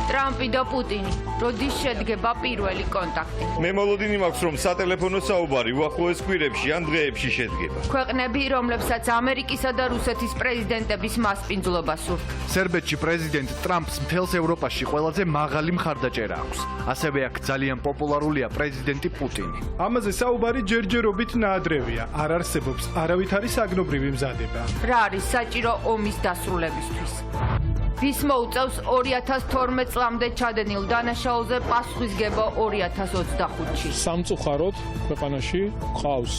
ტრამპი და პუტინი, როდის შედგება პირველი კონტაქტი? მე მოლოდინი მაქვს, რომ სატელეფონო საუბარი უახლოეს კვირებში ან დღეებში შედგება. ქვეყნები, რომლებსაც ამერიკისა და რუსეთის პრეზიდენტების მასპინძლობა სურთ. სერბეთში პრეზიდენტ ტრამპს მთელს ევროპაში ყველაზე მაღალი მხარდაჭერა აქვს. ასევე აქ ძალიან პოპულარულია პრეზიდენტი პუტინი. ამაზე საუბარი ჯერჯერობით ნაადრევია. არ არსებობს არავითარი საგნობრივი მზადება. რა არის საჭირო ომის დასრულებისთვის? ვის მოუწევს 2012 წლამდე ჩადენილ დანაშაულზე პასუხისგება 2025-ში? სამწუხაროდ ქვეყანაში ყავს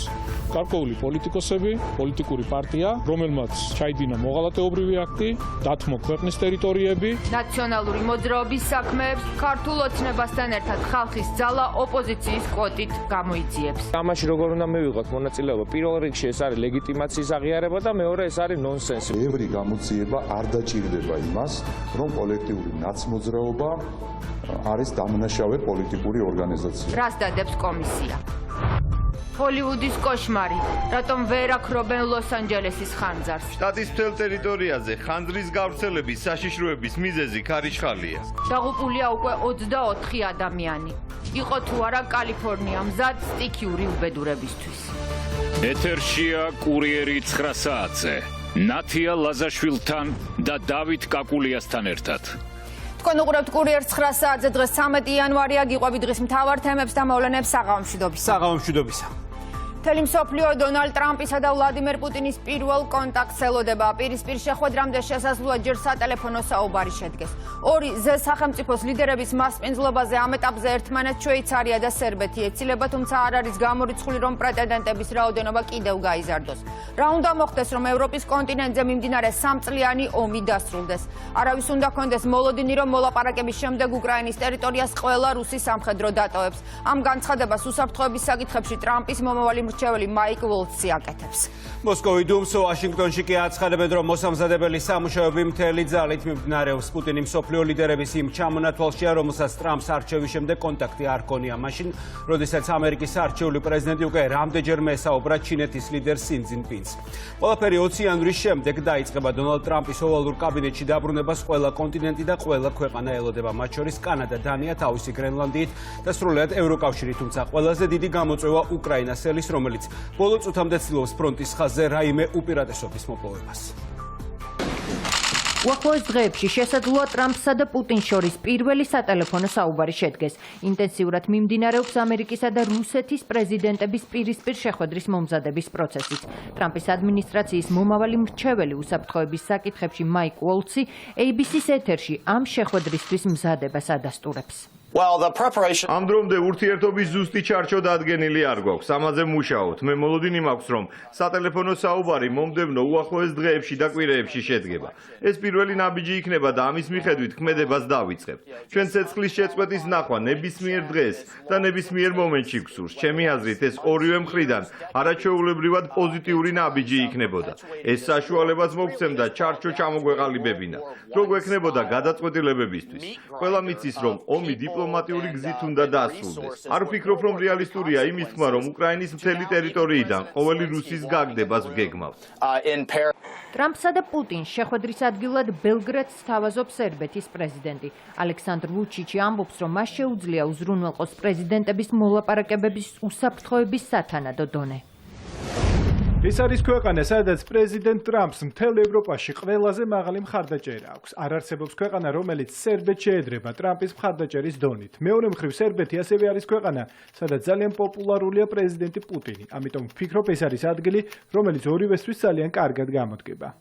გარკვეული პოლიტიკოსები, პოლიტიკური პარტია, რომელმაც ჩაიდინა მოღალატეობრივი აქტი, დათმო ქვეყნის ტერიტორიები. ნაციონალური მოძრაობის საქმეებს ქართულ ოცნებასთან ერთად ხალხის ძალა ოპოზიციის კვოტით გამოიძიებს. ამაში როგორ უნდა მივიღოთ მონაწილეობა? პირველ რიგში ეს არის ლეგიტიმაციის აღიარება და მეორე ეს არის ნონსენსი. ბევრი გამოძიება არ დაჭირდება იმას, რომ კოლექტიური ნაცმოძრაობა არის დამნაშავე პოლიტიკური ორგანიზაცია. რას დადებს კომისია? ჰოლივუდის კოშმარი, რატომ ვერ აქრობენ ლოს-ანჯელესის ხანძარს? შტატის მთელ ტერიტორიაზე ხანძრის გავრცელების საშიშროების მიზეზი ქარიშხალია. დაღუპულია უკვე 24 ადამიანი. იყო თუ არა კალიფორნია მზად სტიქიური უბედურებისთვის. ეთერშია კურიერი 9 საათზე. ნათია ლაზაშვილთან და დავით კაკულიასთან ერთად. თქვენ უყურებთ კურიერს 9 საათზე. დღეს 13 იანვარია. გიყვებით დღის მთავარ თემებს და მოვლენებს საღამომშვიდობისა. მთელი მსოფლიო დონალდ ტრამპისა და ვლადიმერ პუტინის პირველ კონტაქტს ელოდება. პირისპირ შეხვედრამდე შესაძლოა ჯერ სატელეფონო საუბარი შედგეს. ორი სახელმწიფოს ლიდერების მასპინძლობაზე ამ ეტაპზე ერთმანეთს შვეიცარია და სერბეთი ეცილება, თუმცა არ არის გამორიცხული, რომ პრეტენდენტების რაოდენობა კიდევ გაიზარდოს. რა უნდა მოხდეს, რომ ევროპის კონტინენტზე მიმდინარე სამწლიანი ომი დასრულდეს? არავის უნდა ჰქონდეს მოლოდინი, რომ მოლაპარაკების შემდეგ უკრაინის ტერიტორიას ყველა რუსი სამხედრო დატოვებს. ამ განცხადებას უსაფრთხოების საკითხებში ტრამპის მომავალი მრჩეველი მაიკ უოლცი აკეთებს. მოსკოვი დუმს ვაშინგტონში კი აცხადებენ, რომ მოსამზადებელი სამუშაოები მთელი ძალით მიმდინარეობს. პუტინი მსოფლიო ლიდერების იმ ჩამონათვალშია, რომელსაც ტრამპს არჩევის შემდეგ კონტაქტი არ ჰქონია. მაშინ, როდესაც ამერიკის არჩეული პრეზიდენტი უკვე რამდენჯერმე ესაუბრა ჩინეთის ლიდერ სი ძინპინს. ყველაფერი 20 იანვრის შემდეგ დაიწყება დონალდ ტრამპის ოვალურ კაბინეტში დაბრუნებას ყველა კონტინენტი და ყველა ქვეყანა ელოდება, მათ შორის კანადა, დანია, თავისი გრენლანდიით და სრულიად ევროკავშირი, თუმცა ყველაზე დიდი გამოწვევა უკრაინას ელის, რომელიც ბოლო წუთამდე ცდილობს ფრონტის ხაზზე რაიმე უპირატესობის მოპოვებას. უახლოეს დღეებში შესაძლოა ტრამპსა და პუტინს შორის პირველი სატელეფონო საუბარი შედგეს. ინტენსიურად მიმდინარეობს ამერიკისა და რუსეთის პრეზიდენტების პირისპირ შეხვედრის მომზადების პროცესიც. ტრამპის ადმინისტრაციის მომავალი მრჩეველი უსაფრთხოების საკითხებში მაიკ უოლცი ABC-ს ეთერში ამ შეხვედრისთვის მზადებას ადასტურებს. ამ დრომდე ურთიერთობის ზუსტი ჩარჩო დადგენილი არ გვაქვს. ამაზე მუშაობთ. მე მოლოდინი მაქვს, რომ სატელეფონო საუბარი მომდევნო უახლოეს დღეებში და კვირეებში შედგება. ეს პირველი ნაბიჯი იქნება და ამის მიხედვით ქმედებას დავიწყებთ. ჩვენ ცეცხლის შეწყვეტის ნახვა ნებისმიერ დღეს და ნებისმიერ მომენტში გსურს. ჩემი აზრით, ეს ორივე მხრიდან არაჩვეულებრივად პოზიტიური ნაბიჯი იქნებოდა. ეს საშუალებას მოგცემდა ჩარჩო ჩამოგვეყალიბებინა. რო გვექნებოდა გადაწყვეტილებებისთვის. ყველა მიცის, რომ ომი დიპლომატიური გზით უნდა დასრულდეს. არ ვფიქრობ, რომ რეალისტურია იმის თქმა, რომ უკრაინის მთელი ტერიტორიიდან ყოველი რუსის გაგდებას ვგეგმავთ. ტრამპსა და პუტინს შეხვედრის ადგილად ბელგრადს სთავაზობს სერბეთის პრეზიდენტი. ალექსანდრ ვუჩიჩი ამბობს, რომ მას შეუძლია უზრუნველყოს პრეზიდენტების მოლაპარაკებების უსაფრთხოების სათანადო დონე. ეს არის ქვეყანა, სადაც პრეზიდენტ ტრამპს მთელ ევროპაში ყველაზე მაღალი მხარდაჭერა აქვს. არ არსებობს ქვეყანა, რომელიც სერბეთს შეედრება ტრამპის მხარდაჭერის დონით. მეორე მხრივ, სერბეთი ასევე არის ქვეყანა, სადაც ძალიან პოპულარულია პრეზიდენტი პუტინი. ამიტომ ვფიქრობ, ეს არის ადგილი, რომელიც ორივესთვის ძალიან კარგად გამოდგება.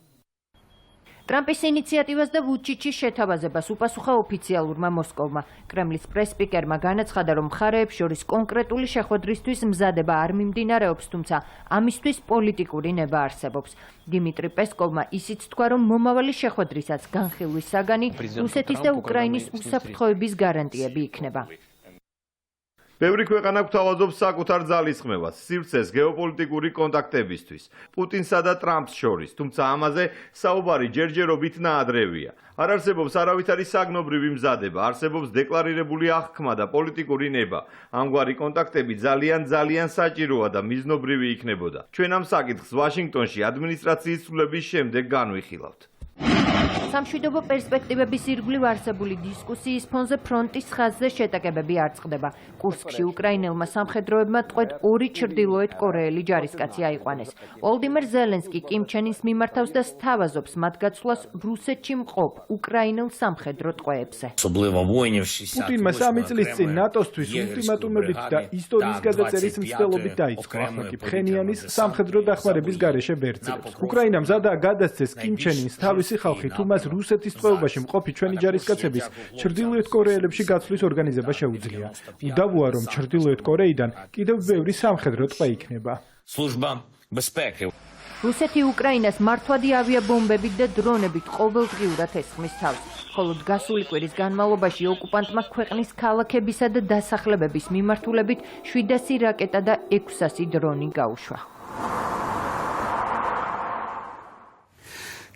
ტრამპის ინიციატივას და ვუჩიჩის შეთავაზებას უპასუხა ოფიციალურმა მოსკოვმა. კრემლის პრეს-სპიკერმა განაცხადა, რომ მხარეებს შორის კონკრეტული შეხვედრისთვის მზადება არ მიმდინარეობს, თუმცა ამისთვის პოლიტიკური ნება არსებობს. დიმიტრი პესკოვმა ისიც თქვა, რომ მომავალი შეხვედრისაც განხილვის საგანი რუსეთის და უკრაინის უსაფრთხოების გარანტიები იქნება. ბევრი ქვეყანა გვთავაზობს საკუთარ ძალისხმევას, სივრცეს გეოპოლიტიკური კონტაქტებისთვის, პუტინსა და ტრამპს შორის, თუმცა ამაზე საუბარი ჯერჯერობით ნაადრევია. არ არსებობს არავითარი საგნობრივი მზადება, არსებობს დეკლარირებული აღქმა და პოლიტიკური ნება. ამგვარი კონტაქტები ძალიან საჭიროა და მიზნობრივი იქნებოდა. ჩვენ ამ საკითხს ვაშინგტონში ადმინისტრაციის ცვლილების შემდეგ განვიხილავთ. სამშვიდობო პერსპექტივების ირგვლივ არსებული დისკუსიის ფონზე ფრონტის ხაზზე შეტაკებები არ წყდება. კურსკში უკრაინელმა სამხედროებმა ტყვედ 2 ჩრდილოეთ კორეელი ჯარისკაცი აიყვანეს. ვოლდიმერ ზელენსკი კიმ ჩენ ინს მიმართავს და სთავაზობს მათ გაცვლას რუსეთში მყოფ უკრაინელ სამხედრო ტყვეებზე. პუტინმა 3 წლის წინ ნატოსთვის ულტიმატუმებით და ისტორიის გადაწერის მცდელობით დაიწყო. ახლა კი ფხენიანის სამხედრო დახმარების გარეშე ბერძნებს. უკრაინამ მზადაა გადასცეს კიმ ჩენ ინს თავისი ხალხი თუ მას რუსეთის ტყვეობაში მყოფი ჩვენი ჯარისკაცების ჩრდილოეთ კორეელებში გაცვლის ორგანიზება შეუძლია. უდავოა, რომ ჩრდილოეთ კორეიდან კიდევ ბევრი სამხედრო ტყვე იქნება. რუსეთი უკრაინას მართვადი ავიაბომბებით და დრონებით ყოველდღიურად ესხმის თავს. ხოლო გასული კვირის განმავლობაში ოკუპანტმა ქვეყნის ქალაქებისა და დასახლებების მიმართულებით 700 რაკეტა და 600 დრონი გაუშვა.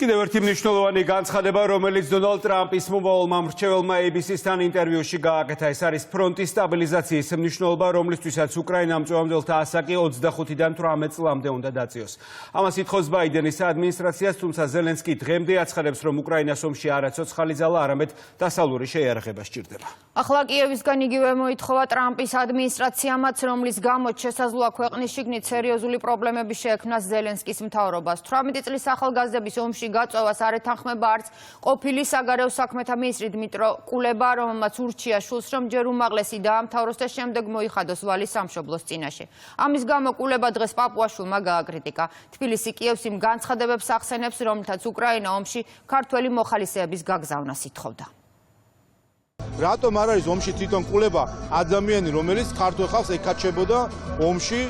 კიდევ ერთი მნიშვნელოვანი განცხადება, რომელიც დონალდ ტრამპის მომავალმა მრჩეველმა ABC-სთან ინტერვიუში გააკეთა, ეს არის ფრონტის სტაბილიზაციის მნიშვნელობა, რომლისთვისაც უკრაინამ წვევამდელთა ასაკი 25-დან 18 წლამდე უნდა დაწიოს. ამას ითხოვს ბაიდენის ადმინისტრაციას, თუმცა ზელენსკი დღემდე აცხადებს, რომ უკრაინას ომში არა ცოცხალი ძალა, არამედ დასავლური შეიარაღება სჭირდება. ახლა კიევისგან იგივე მოითხოვა ტრამპის ადმინისტრაციამაც, რომლის გამოც შესაძლოა ქვეყნის შიგნით სერიოზული პრობლემები შეექმნას ზელენსკის მთავრობას. 18 წლის ახალგაზრდების ომში გაწვევას არ ეთანხმება არც ყოფილი საგარეო საქმეთა მინისტრი დმიტრო კულება, რომელმაც ურჩია შულს, რომ ჯერ უმაღლესი დაამთავროს და შემდეგ მოიხადოს ვალი სამშობლოს წინაშე. ამის გამო კულება დღეს პაპუაშვილმა გააკრიტიკა. თბილისი კიევს იმ განცხადებებს ახსენებს, რომლითაც უკრაინა ომში ქართველი მოხალისეების გაგზავნას ითხოვდა. რატომ არ არის ომში თვითონ კულება ადამიანი, რომელიც ქართულ ხალხს ეკაჩებოდა ომში?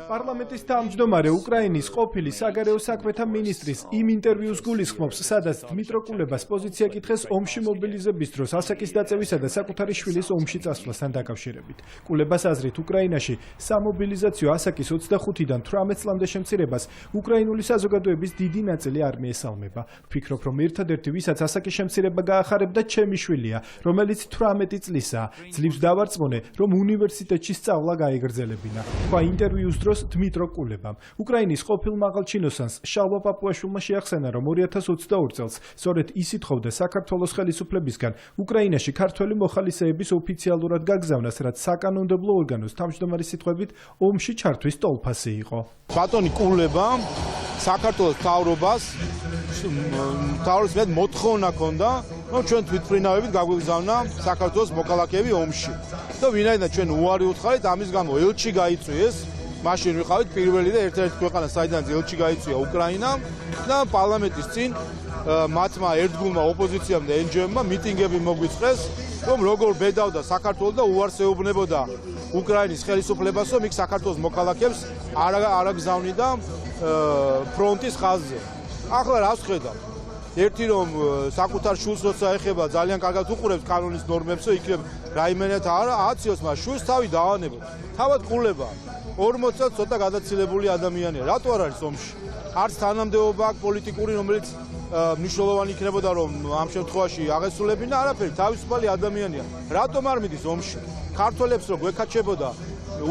პარლამენტის თავმჯდომარე უკრაინის ყოფილი საგარეო საქმეთა მინისტრის იმ ინტერვიუს გულისხმობს, სადაც დმიტრო კულებას პოზიცია კითხეს ომში მობილიზების დროს ასაკის დაწევისა და საკუთარი შვილის ომში წასვლასთან დაკავშირებით. კულებას აზრით, უკრაინაში სამობილიზაციო ასაკის 25-დან 18 წლამდე შემცირებას უკრაინული საზოგადოების დიდი ნაწილი არ მიესალმება. ვფიქრობ, რომ ერთადერთი, ვისაც ასაკის შემცირება გაახარებდა, ჩემი შვილია, რომელიც 18 წლისაა. ძლივს დავარწმუნე, რომ უნივერსიტეტში სწავლა გაეგრძელებინა. თქვა ინტერვიუს დროს დმიტრო კულებამ. უკრაინის ყოფილ მაღალჩინოსანს შალვა პაპუაშვილმა შეახსენა, რომ 2022 წელს სწორედ ის ითხოვდა საქართველოს ხელისუფლებისგან უკრაინაში ქართველი მოხალისეების ოფიციალურად გაგზავნას, რაც საკანონმდებლო ორგანოს თავმჯდომარის სიტყვებით ომში ჩართვის ტოლფასი იყო. ბატონი კულებამ საქართველოს მთავრობას მოთხოვნა ჰქონდა, რომ ჩვენ თვითმფრინავებით გაგვიგზავნა საქართველოს მოქალაქეები ომში. და ვინაიდან ჩვენ უარი უთხარით, ამის გამო ელჩი გაიწვიეს. მაშინ ვიყავით პირველი და ერთ-ერთი ქვეყანა, საიდან ელჩი გაიწვია უკრაინამ და პარლამენტის წინ მათმა ერთგულმა ოპოზიციამ და NGO-მა მიტინგები მოგვიწყეს, რომ როგორ ბედავდა საქართველოს და უარს ეუბნებოდა უკრაინის ხელისუფლებას, რომ იქ საქართველოს მოქალაქეებს არ აგზავნიდა ფრონტის ხაზზე. ახლა რას ხედავ? ერთი რომ საკუთარ შულს როცა ეხება ძალიან კარგად უყურებს კანონის ნორმებს, იქნებ რაიმენად არ აციოს, მას შულს თავი დაანებოთ. თავად კულება 40 წელს ცოტა გადაცილებული ადამიანია. რატო არ არის ომში? არც თანამდებობა აქვს პოლიტიკური, რომელიც მნიშვნელოვანი იქნებოდა, რომ ამ შემთხვევაში აღესრულებინა, არაფერი, თავისუფალი ადამიანია. რატომ არ მიდის ომში? ქართველებს რო გვეკაჩებოდა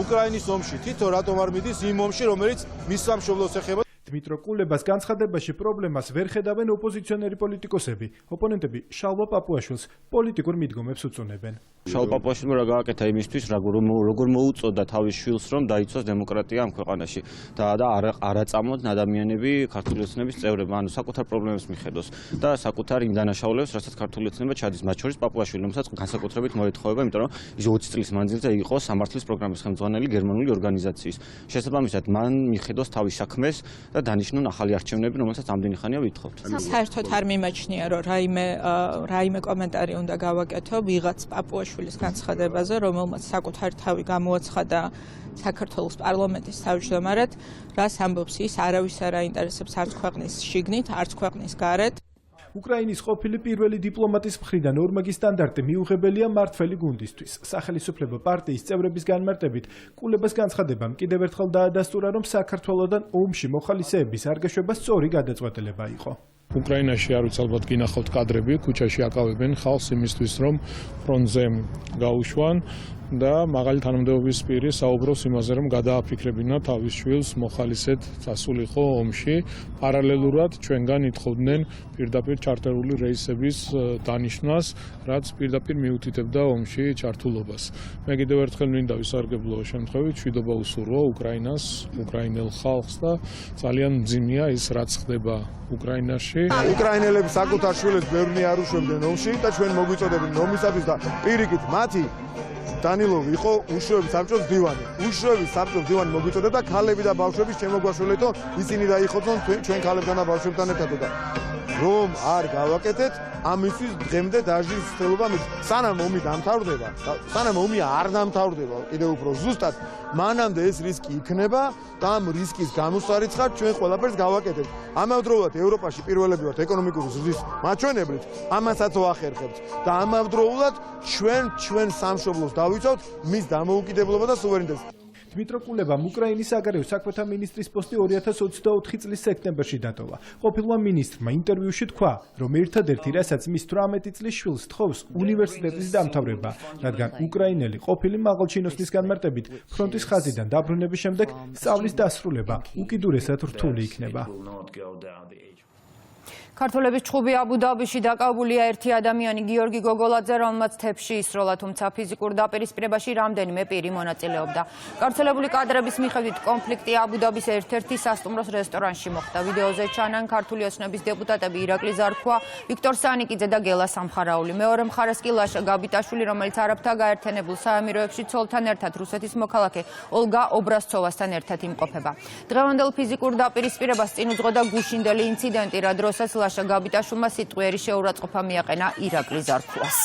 უკრაინის ომში, თვითონ რატომ არ მიდის იმ ომში, რომელიც მის სამშობლოს ეხება? დმიტრო კულებას განცხადებაში პრობლემას ვერ ხედავენ ოპოზიციონერი პოლიტიკოსები. ოპონენტები შალვა პაპუაშვილს პოლიტიკურ მიდგომებს უწონებენ. შალვა პაპუაშვილმა რა გააკეთა იმისთვის, როგორ მოუწოდა თავის შვილს, რომ დაიცვას დემოკრატია ამ ქვეყანაში და არ აწამოთ ადამიანები ქართული ოცნების წევრებმა, ანუ საკუთარ პრობლემებს მიხედოს და საკუთარ იმ დანაშაულებს, რასაც ქართული ოცნება ჩადის, მათ შორის პაპუაშვილი, რომელსაც განსაკუთრებით მოეთხოვება, იმიტომ რომ ის 20 წლის მანძილზე იყო სამართლის პროგრამის ხელმძღვანელი გერმანული ორგანიზაციის. შესაბამისად, მან მიხედოს თავის საქმეს და დანიშნონ ახალი არჩევნები, რომელსაც ამდენი ხანია ვითხოვთ. საერთოდ არ მიმაჩნია, რომ რაიმე კომენტარი უნდა გავაკეთო ვიღაც პაპუაშვილის განცხადებაზე, რომელმაც საკუთარი თავი გამოაცხადა საქართველოს პარლამენტის თავმჯდომარედ, რას ამბობს ის, არავის არ აინტერესებს არც ქვეყნის შიგნით, არც ქვეყნის გარეთ. უკრაინის ყოფილი პირველი დიპლომატის მხრიდან ორმაგი სტანდარტი მიუღებელია მართველი გუნდისთვის. სახელისუფლებო პარტიის წევრების განმარტებით, კულებას განცხადებამ კიდევ ერთხელ დაადასტურა, რომ საქართველოსთან ომში მოხალისეების არ გაშვება სწორი გადაწყვეტილება იყო. უკრაინაში არ ვიცი ალბათ გინახავთ კადრები, ქუჩაში აკავებენ ხალხს იმისთვის, რომ ფრონტზე გაუშვან. და მაღალი თანამდებობის პირი საუბრობს იმაზე, რომ გადააფიქრებინა თავის შვილს მოხალისედ წასულიყო ომში. პარალელურად ჩვენგან ითხოვდნენ პირდაპირ ჩარტერული რეისების დანიშვნას, რაც პირდაპირ მიუთითებდა ომში ჩართულობას. მე კიდევ ერთხელ მინდა ვისარგებლო შემთხვევით, მშვიდობა უსურვო უკრაინას, უკრაინელ ხალხს და ძალიან მძიმეა ის, რაც ხდება უკრაინაში. უკრაინელები საკუთარ შვილებს ბევრი არ უშვებდნენ ომში და ჩვენ მოგვიწოდებენ ომისათვის და პირიქით მათი დანილოვი იყო უშუალოდ საბჭოს დივანი. უშუალოდ საბჭოს დივანი მოგვიწოდებდა ქალები და ბავშვები შემოგვაშველეთო ისინი დაიხოცონ ჩვენ ქალებთან და ბავშვებთან ერთად და რომ არ გავაკეთეთ ამისთვის დღემდე დაჟის ცდილობა სანამ ომი დამთავრდება, სანამ ომი არ დამთავრდება კიდევ უფრო ზუსტად მანამდე ეს რისკი იქნება და ამ რისკის გამოსარიცხად ჩვენ ყველაფერს გავაკეთებთ. ამავდროულად ევროპაში პირველები ვართ ეკონომიკური ზრდის მაჩვენებლით, ამასაც ვახერხებთ და ამავდროულად ჩვენ სამშობლოს დავიცავთ მის დამოუკიდებლობა და სუვერენიტეტს. დმიტრო კულებამ უკრაინის საგარეო საქმეთა მინისტრის პოსტი 2024 წლის სექტემბერში დატოვა. ყოფილმა მინისტრმა ინტერვიუში თქვა, რომ ერთადერთი, რასაც მის 18 წლის შვილს თხოვს, უნივერსიტეტის დამთავრება, რადგან უკრაინელი ყოფილი მაღალჩინოსნის განმარტებით ფრონტის ხაზიდან დაბრუნების შემდეგ სწავლის დასრულება უკიდურესად რთული იქნება. ქართველების ჩხუბი აბუ-დაბიში დაკავებულია ერთი ადამიანი გიორგი გოგოლაძე, რომელმაც თებში ისროლა, თუმცა ფიზიკურ დაპირისპირებაში რამდენიმე პირი მონაწილეობდა. გავრცელებული კადრების მიხედვით კონფლიქტი აბუ-დაბის ერთ-ერთი სასტუმროს რესტორანში მოხდა. ვიდეოზე ჩანან ქართული ოცნების დეპუტატები ირაკლი ზარქვა, ვიქტორ სანიკიძე და გელა სამხარაული. მეორე მხარეს კი ლაშა გაბიტაშვილი, რომელიც არაბთა გაერთიანებულ საამიროებში ცოლთან ერთად რუსეთის მოქალაქე ოლგა ობრაზცოვასთან ერთად იმყოფება. დღევანდელ ფიზიკურ დაპირისპირებას წინ უძღოდა გუშინდელი ინციდენტი, რა დროსაც ლაშა გაბიტაშვილმა სიტყვიერი შეურაცხყოფა მიაყენა ირაკლი ზარქუას.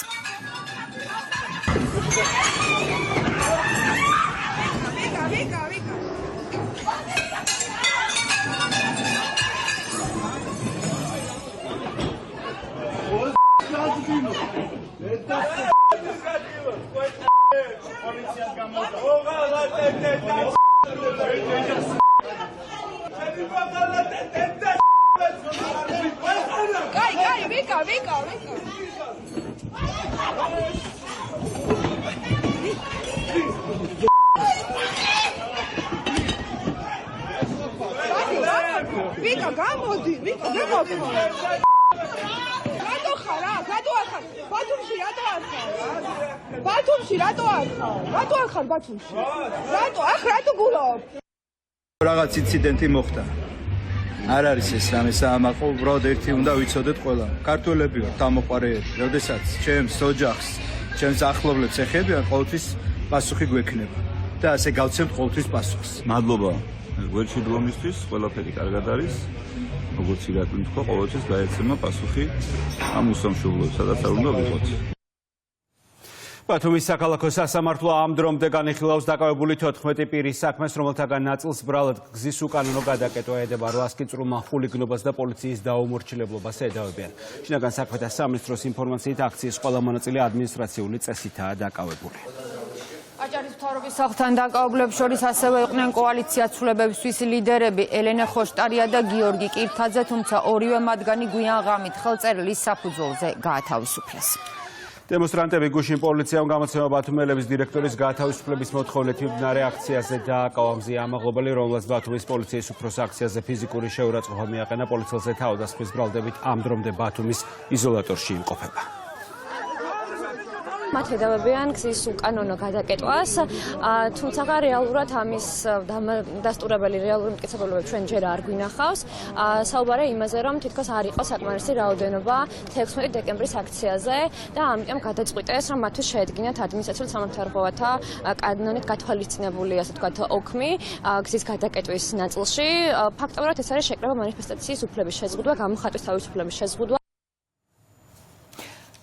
ვიკა გამოდი, ვიკა გამოდი. რატო ხარ? რატო არ ხარ? ბათუმში რატო არ ხარ? ბათუმში რატო არ ხარ? რატო არ ხარ ბათუმში? რატო? ახ რატო გულობ? რაღაც ინციდენტი მოხდა. არ არის ეს რამე საამაყო, უბრალოდ ერთი უნდა ვიცოდეთ ყველა. ქართველები ვართ, ამოყარეები. როდესაც ჩემს ოჯახს, ჩემს ახლობლებს ეხებიან, ყოველთვის პასუხი გვექნება. და ასე გავცემთ ყოველთვის პასუხს. მადლობა გველში დგომისთვის, ყველაფერი კარგად არის. როგორც ირაკლი თქვა, ყოველთვის გაეცემა პასუხი ამ უსამშობლოებს, სადაც არ უნდა ვიყოთ. ბათუმის საქალაქო სასამართლო ამ დრომდე განიხილავს დაკავებული 14 პირის საქმეს, რომელთაგან ნაწილს ბრალად გზის უკანონო გადაკეტვა ედება, 800 კიწრულმა ხულიგნობას და პოლიციის დაუმორჩილებლობას ედავებიან. შინაგან საქმეთა სამინისტროს ინფორმაციით აქციის ყველა მონაწილე ადმინისტრაციული წესითაა დაკავებული. აჭარის მთავრობის სახლთან დაკავებლებს შორის ასევე იყვნენ კოალიცია ცვლილებებისთვის ლიდერები ელენე ხოშტარია და გიორგი კირთაძე, თუმცა ორივე მათგანი გვიან ღამით ხელწერილის საფუძველზე გაათავისუფლეს. დემონსტრანტები გუშინ პოლიციამ გამოცემა ბათუმელების დირექტორის გაათავისუფლების მოთხოვნით მიმდინარე აქციაზე დააკავა მზია ამაღლობელი, რომელსაც ბათუმის პოლიციის უფროს აქციაზე ფიზიკური შეურაცხყოფა მიაყენა. პოლიციელზე თავდასხმის ბრალდებით ამ დრომდე ბათუმის იზოლატორში იმყოფება. მათ ედავებიან გზის უკანონო გადაკეტვას, თუმცა რეალურად ამის დასტურებელი რეალური მტკიცებულებები ჩვენ ჯერ არ გვინახავს. საუბარია იმაზე, რომ თითქოს არ იყო საკმარისი რაოდენობა 16 დეკემბრის აქციაზე და ამიტომ გადაწყვიტეს, რომ მათთვის შეედგინათ ადმინისტრაციულ სამართალდამცავთა კანონით გათვალისწინებული, ასე ვთქვათ, ოქმი გზის გადაკეტვის ნაწილში. ფაქტობრივად ეს არის შეკრება მანიფესტაციის უფლების შეზღუდვა, გამოხატვის თავისუფლების შეზღუდვა.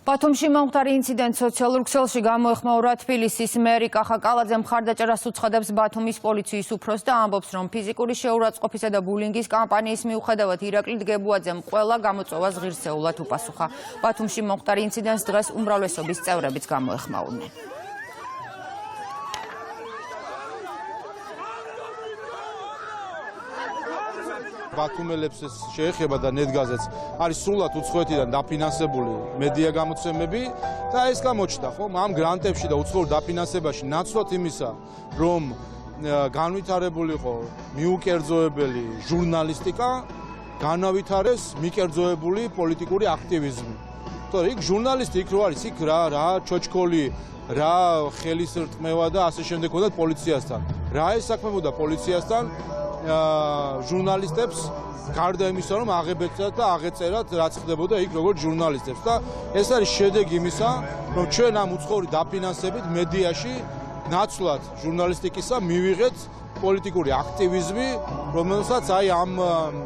ბათუმში მომხდარი ინციდენტ სოციალურ ქსელში გამოეხმაურა თბილისის მერი კახა კალაძე მხარდაჭერას უცხადებს ბათუმის პოლიციის უფროს და ამბობს, რომ ფიზიკური შეურაცხყოფისა და ბულინგის კამპანიის მიუხედავად ირაკლი დგებუაძემ ყველა გამოწვევას ღირსეულად უპასუხა. ბათუმში მომხდარი ინციდენტს დღეს უმრავლესობის წევრებიც გამოეხმაურნენ. ბათუმელებს შეეხება და ნეტგაზეთს არის სრულად უცხოეთიდან დაფინანსებული მედია გამოცემები და ეს გამოჩნდა ხომ ამ გრანტებში და უცხოურ დაფინანსებაში ნაცვლად იმისა რომ განვითარებულიყო მიუკერძოებელი ჟურნალისტიკა განავითარეს მიკერძოებული პოლიტიკური აქტივიზმი. თორე იქ ჟურნალისტი იქ რო არის იქ რა ჩოჩქოლი რა ხელისრტყმევა და ასე შემდეგ ხოდა პოლიციასთან. რა ესაქმებოდა პოლიციასთან ჟურნალისტებს გარდა იმისა რომ აღებეთათ და აღეწერათ რაც ხდებოდა იქ როგორც ჟურნალისტებს და ეს არის შედეგი იმისა რომ ჩვენ ამ უცხოური დაფინანსებით მედიაში ნაცვლად ჟურნალისტიკისა მივიღეთ პოლიტიკური აქტივიზმი, რომელსაც აი ამ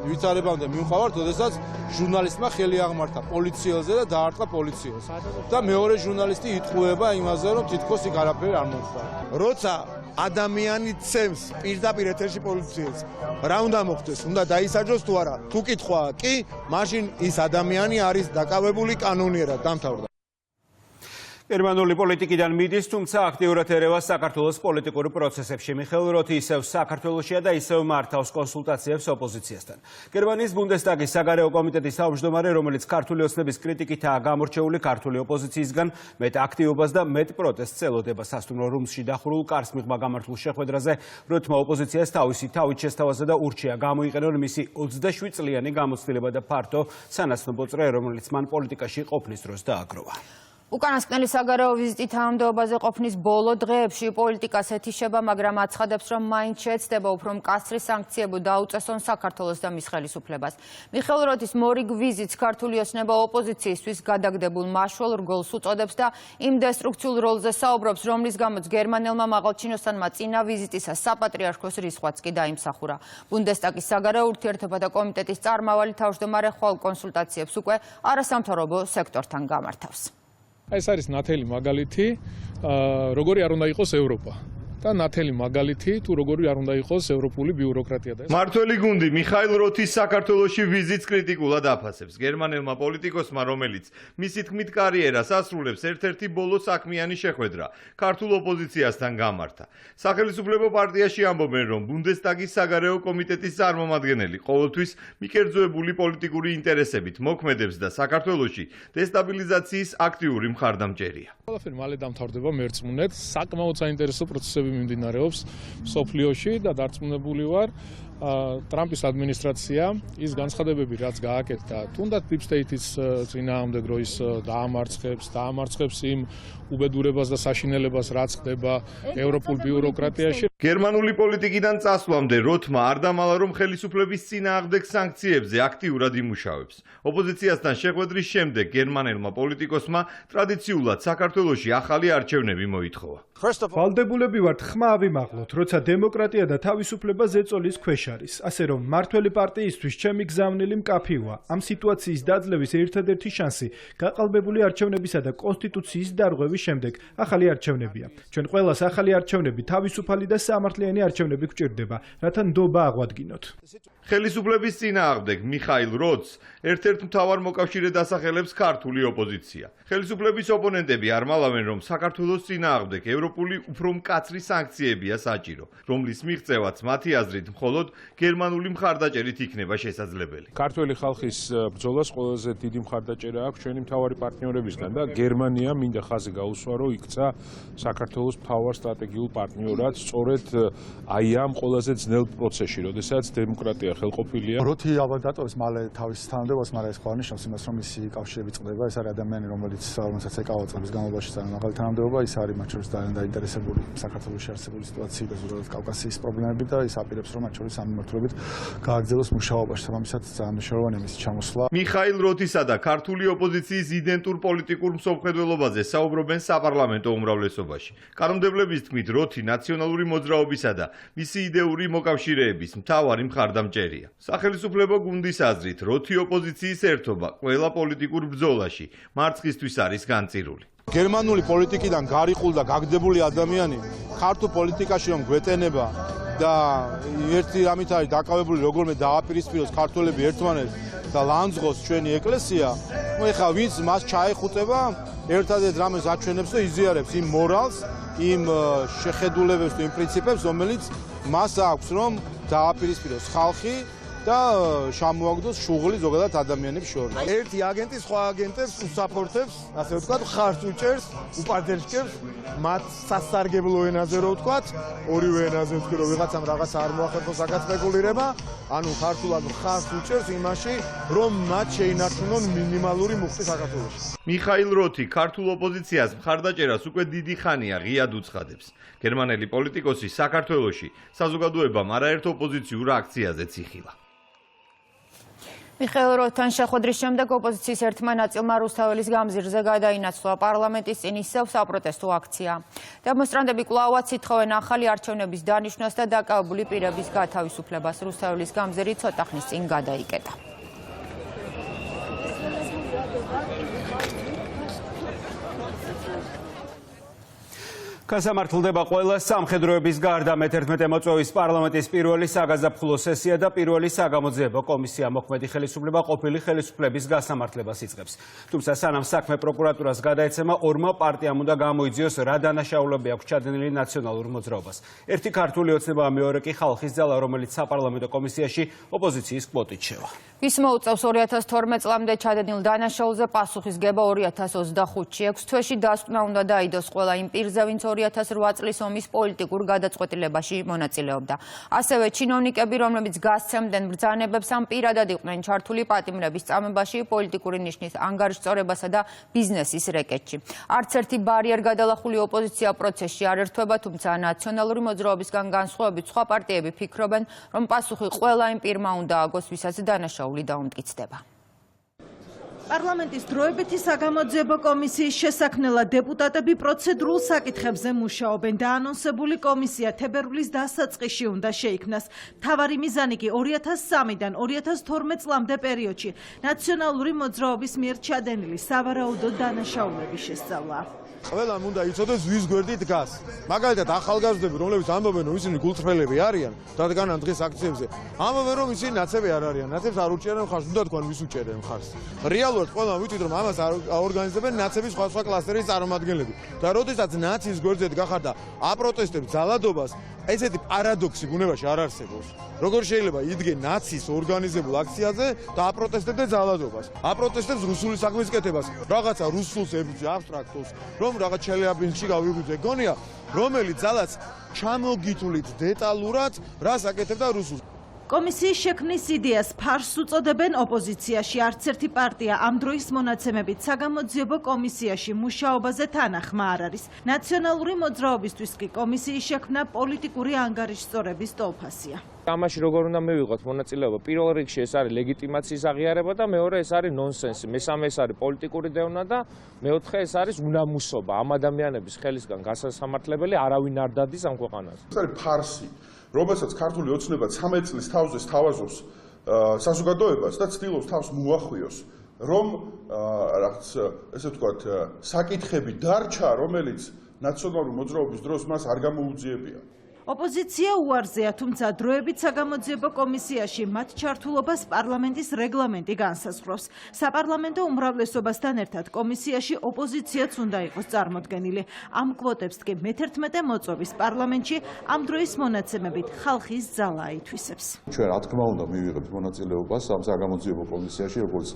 ვითარებამდე მივყავართ, როდესაც ჟურნალისტმა ხელი აღმართა პოლიციელზე და დაარტყა პოლიციას. და მეორე ჟურნალისტი იტყუება იმაზე, რომ თითქოს იქ არაფერი არ მოხდა. როცა ადამიანი ცემს პირდაპირ ეთერში პოლიციელს, რა უნდა მოხდეს? უნდა დაისაჯოს თუ არა? თუ კითხვა კი, მაშინ ის ადამიანი არის დაკავებული კანონიერად დამთავრდა. გერმანული პოლიტიკიდან მიდის, თუმცა აქტიურად ერევა საქართველოს პოლიტიკურ პროცესებში. მიხეილ როთი ისევ საქართველოშია და ისევ მართავს კონსულტაციებს ოპოზიციასთან. გერმანიის ბუნდესტაგის საგარეო კომიტეტის თავმჯდომარე, რომელიც ქართული ოცნების კრიტიკითაა გამორჩეული ქართული ოპოზიციისგან, მეტ აქტივობას და მეტ პროტესტს ელოდება სასტუმრო რუმსში დახურულ კარს მიღმა გამართულ შეხვედრაზე. როთმა ოპოზიციას თავისი თავით შესთავაზა და ურჩია გამოიყენონ მისი 27 წლიანი გამოცდილება და ფართო სანაცნობო წრე, რომელიც მან პოლიტიკაში ყოფნის დროს დააგროვა. უკანასკნელი საგარეო ვიზიტი თანამდებობაზე ყოფნის ბოლო დღეებში პოლიტიკას ეთიშება, მაგრამ აცხადებს, რომ მაინც შეეცდება უფრო მკაცრი საანქციები დაუწესონ საქართველოს და მის ხელისუფლებას. მიხეილ როთის მორიგ ვიზიტს ქართული ოცნება ოპოზიციისთვის გადაგდებულ მაშვალ რგოლს უწოდებს და იმ დესტრუქციულ როლზე საუბრობს, რომლის გამოც გერმანელმა მაღალჩინოსანმა წინა ვიზიტისას საპატრიარქოს რისხვაც კი დაიმსახურა. ბუნდესტაგის საგარეო ურთიერთობათა კომიტეტის წარმავალი თავმჯდომარე ხვალ კონსულტაციებს უკვე არასამთავრობო სექტორთან გამართავს. ეს არის ნათელი მაგალითი, როგორი არ უნდა იყოს ევროპა. და ნათელი მაგალითი თუ როგორი არ უნდა იყოს ევროპული ბიუროკრატია და მართველი გუნდი მიხაილ როთის საქართველოში ვიზიტს კრიტიკულად აფასებს. გერმანელმა პოლიტიკოსმა, რომელიც მისი თქმით კარიერას ასრულებს, ერთ-ერთი ბოლო საქმიანი შეხვედრა ქართულ ოპოზიციასთან გამართა. სახელმწიფო პარტიაში ამბობენ, რომ ბუნდესტაგის საგარეო კომიტეტის წარმომადგენელი ყოველთვის მიკერძოებული პოლიტიკური ინტერესებით მოქმედებს და საქართველოში დესტაბილიზაციის აქტიური მხარდამჭერია. ყველაფერი მალე დამთავრდება მერწმუნედ, საკმაოდ საინტერესო პროცესები მიმდინარეობს სოფლიოში და დარწმუნებული ვარ ტრამპის ადმინისტრაცია ის განცხადებები რაც გააკეთა თუნდაც deep state-ის წინააღმდეგ რო ის დაამარცხებს იმ უბედურებას და საშინელებას რაც ხდება ევროპულ ბიუროკრატიაში. გერმანული პოლიტიკიდან წასვლამდე როთმა არ დამალა რომ ხელისუფლების წინააღმდეგ სანქციებზე აქტიურად იმუშავებს. ოპოზიციასთან შეხვედრის შემდეგ გერმანელმა პოლიტიკოსმა ტრადიციულად საქართველოში ახალი არჩევნები მოითხოვა. ვალდებულები ვართ ხმა ავიმაღლოთ, როცა დემოკრატია და თავისუფლება ზეწოლის ქვეშ არის. ასე რომ მართველი პარტიისთვის ჩემი გზავნილი მკაფიოა. ამ სიტუაციის დაძლევის ერთადერთი შანსი გაყალბებული არჩევნებისა და კონსტიტუციის დარღვევის შემდეგ ახალი არჩევნებია. ჩვენ ყველას ახალი არჩევნები, თავისუფალი და სამართლიანი არჩევნები გვჭირდება, რათა ნდობა აღვადგინოთ. ხელისუფლების წინააღმდეგ მიხაილ როთს ერთ-ერთ მთავარ მოკავშირედ ასახელებს ქართული ოპოზიცია. ხელისუფლების ოპონენტები არ მალავენ, რომ საქართველოს წინააღმდეგ ევროპული უფრო მკაცრი სანქციებია საჭირო, რომლის მიღწევაც მათი აზრით მხოლოდ გერმანული მხარდაჭერით იქნება შესაძლებელი. ქართველი ხალხის ბრძოლას ყველაზე დიდი მხარდაჭერა აქვს ჩვენი მთავარი პარტნიორებისგან და გერმანია მინდა ხაზი გაუსვა, რომ იქცა საქართველოს მთავარ სტრატეგიულ პარტნიორად სწორედ აი ამ ყველაზე ძნელ პროცესში, როდესაც დემოკრატია ხელყოფილია. როთი ალბათ დატოვებს მალე თავის თანამდებობას, მაგრამ ეს ხვალ ნიშნავს იმას, რომ მისი კავშირები წყდება. ეს არის ადამიანი, რომელსაც ეკავა წლების განმავლობაში ძალიან მაღალი თანამდებობა, ის არის მათ შორის ძალიან დაინტერესებული საქართველოში არსებული სიტუაციით და ზოგადად კავკასიის პრობლემებით და ის აპირებს, რომ მათ შორის ამ მიმართულებით გააგრძელოს მუშაობაში. თამამისად ძალიან მნიშვნელოვანია მისი ჩამოსვლა. მიხაილ როთისა და ქართული ოპოზიციის იდენტურ პოლიტიკურ მსოფლმხედველობაზე საუბრობენ საპარლამენტო უმრავლესობაში. კანონმდებლების თქმით, როთი ნაციონალური მოძრაობისა და მისი იდეური მოკავშირეების მთავარი მხარდამჭერია. სახელმწიფო გუნდის აზრით, როთი ოპოზიციის ერთობა ყველა პოლიტიკურ ბრძოლაში მარცხისთვის არის განწირული. გერმანული პოლიტიკიდან გარიყულ და გაგდებული ადამიანი ქართულ პოლიტიკაში რომ გვეტენება და ერთი რამით არის დაკავებული როგორმე დააპირისპიროს ქართველები ერთმანეთს და ლანძღოს ჩვენი ეკლესია, ნუ ეხლა ვინც მას ჩაეხუტება, ერთადერთ რამეს აჩვენებს და იზიარებს იმ მორალს, იმ შეხედულებებს თუ იმ პრინციპებს, რომელიც მას აქვს რომ დააპირისპიროს ხალხი და შემოაგდოს შუღლი ზოგადად ადამიანებს შორის. ერთი აგენტი სხვა აგენტებს უსაფრთხებს, ასე ვთქვათ, ხარს უჭერს, უპარდეშკებს, მათ სასარგებლო ენაზე რო ვთქვათ, ორივე ენაზე ვთქვი, რომ ვიღაცამ რაღაც არ მოახერხოს საგასპეკულირება, ანუ ქართულად ხარს უჭერს იმაში, რომ მათ შეინარჩუნონ მინიმალური მუხტი საქართველოში. მიხაილ როთი ქართულ ოპოზიციას მხარდაჭერას უკვე დიდი ხანია ღიად უცხადებს. გერმანელი პოლიტიკოსი საქართველოში საზოგადოებამ არაერთ ოპოზიციურ აქციაზეც იხილა. მიხეილ როთთან შეხვედრის შემდეგ ოპოზიციის ერთმა ნაწილმა რუსთაველის გამზირზე გადაინაცვლა პარლამენტის წინ ისევ საპროტესტო აქცია. დემონსტრანტები კვლავაც ითხოვენ ახალი არჩევნების დანიშვნას და დაკავებული პირების გათავისუფლებას. რუსთაველის გამზირი ცოტა ხნის წინ გადაიკეტა. გასამართლდება ყველა სამხედროების გარდა მე-11 მოწვევის პარლამენტის პირველი საგაზაფხულო სესია და პირველი საგამოძიებო კომისია მოქმედი ხელისუფლება ყოფილი ხელისუფლების გასამართლებას იწყებს. თუმცა სანამ საქმე პროკურატურას გადაეცემა, ორმა პარტიამ უნდა გამოიძიოს რა დანაშაულები აქვს ჩადენილი ნაციონალურ მოძრაობას. ერთი ქართული ოცნება, მეორე კი ხალხის ძალა, რომელიც საპარლამენტო კომისიაში ოპოზიციის კვოტით შევა. ის მოუწევს 2012 წლამდე ჩადენილ დანაშაულზე პასუხისგება 2025-ში 6 თვეში დასკვნა უნდა დაიდოს ყველა იმ პირზე, ვინც 2008 წლის ომის პოლიტიკურ გადაწყვეტილებაში მონაწილეობდა. ასევე ჩინოვნიკები, რომლებიც გასცემდნენ ბრძანებებს, ამ პირადად იყვნენ ჩართული პატიმრების წამებაში, პოლიტიკური ნიშნის ანგარიშწორებასა და ბიზნესის რეკეტში. არც ერთი ბარიერ გადალახული ოპოზიცია პროცესში არ ერთვება, თუმცა ნაციონალური მოძრაობისგან განსხვავებით სხვა პარტიები ფიქრობენ, რომ პასუხი ყველა იმ პირმა უნდა აგოს, ვისაც დანაშაული დაუმტკიცდება. პარლამენტის დროებითი საგამოძიებო კომისიის შესაქმნელად დეპუტატები პროცედურულ საკითხებზე მუშაობენ და ანონსებული კომისია თებერვლის დასაწყისში უნდა შეიქმნას. მთავარი მიზანი კი 2003-დან 2012 წლამდე პერიოდში ნაციონალური მოძრაობის მიერ ჩადენილი სავარაუდო დანაშაულების შესწავლაა. ყველამ უნდა იცოდეს ვის გვერდით დგას. მაგალითად ახალგაზრდები, რომლებიც ამბობენ, რომ ისინი გულწრფელები არიან, რადგან დღეს აქციებზე ამბობენ, რომ ისინი ნაცები არ არიან, ნაცებს არ უჭერენ ხარს, უნდა თქვენ ვის უჭერენ ხარს. რეალურად ყველამ ვიცით, რომ ამას ორგანიზებენ ნაცების სხვა კლასტერის წარმომადგენლები. და როდესაც ნაცის გვერდზე გახარდა აპროტესტებს ძალადობას, ესეთი პარადოქსი ბუნებაში არ არსებობს. როგორ შეიძლება იდგე ნაცის ორგანიზებულ აქციაზე და აპროტესტებდე ძალადობას? აპროტესტებს რუსული საქმის კეთებას, რაღაცა რუსულს ებრძვი აბსტრაქტულს, რომ რაღაც ჩელიაბინსკში გავიღვიძე. გონია, რომელიც ძალაც ჩამოგითვლით დეტალურად, რას აკეთებდა რუსულს. კომისიის შექმნის იდეას ფარს უწოდებენ ოპოზიციაში. არც ერთი პარტია ამ დროის მონაცემებით საგამოძიებო კომისიაში მუშაობაზე თანახმა არ არის. ნაციონალური მოძრაობისთვის კი კომისიის შექმნა პოლიტიკური ანგარიშწორების ტოლფასია. ამაში როგორ უნდა მივიღოთ მონაწილეობა? პირველ რიგში ეს არის ლეგიტიმაციის აღიარება და მეორე ეს არის ნონსენსი. მესამე ეს არის პოლიტიკური დევნა და მეოთხე ეს არის უნამუსობა. ამ ადამიანების ხელისგან გასასამართლებელი არავინ არ დადის ამ ქვეყანას. ეს არის ფარსი, რომელსაც ქართული ოცნება 13 წლის თავზე სთავაზობს საზოგადოებას და ცდილობს თავს მოახვიოს, რომ რაღაც ესე ვთქვათ, საკითხები დარჩა, რომელიც ნაციონალური მოძრაობის დროს მას არ გამოუძიებია. ოპოზიცია უარზეა, თუმცა დროებით საგამოძიებო კომისიაში მათ ჩართულობას პარლამენტის რეგლამენტი განსაზღვრავს. საპარლამენტო უმრავლესობასთან ერთად კომისიაში ოპოზიციაც უნდა იყოს წარმოდგენილი. ამ კვოტებს კი მე-11 მოწვევის პარლამენტში ამ დროის მონაცემებით ხალხის ძალა ითვისებს. ჩვენ რა თქმა უნდა მივიღებთ მონაწილეობას ამ საგამოძიებო კომისიაში, როგორც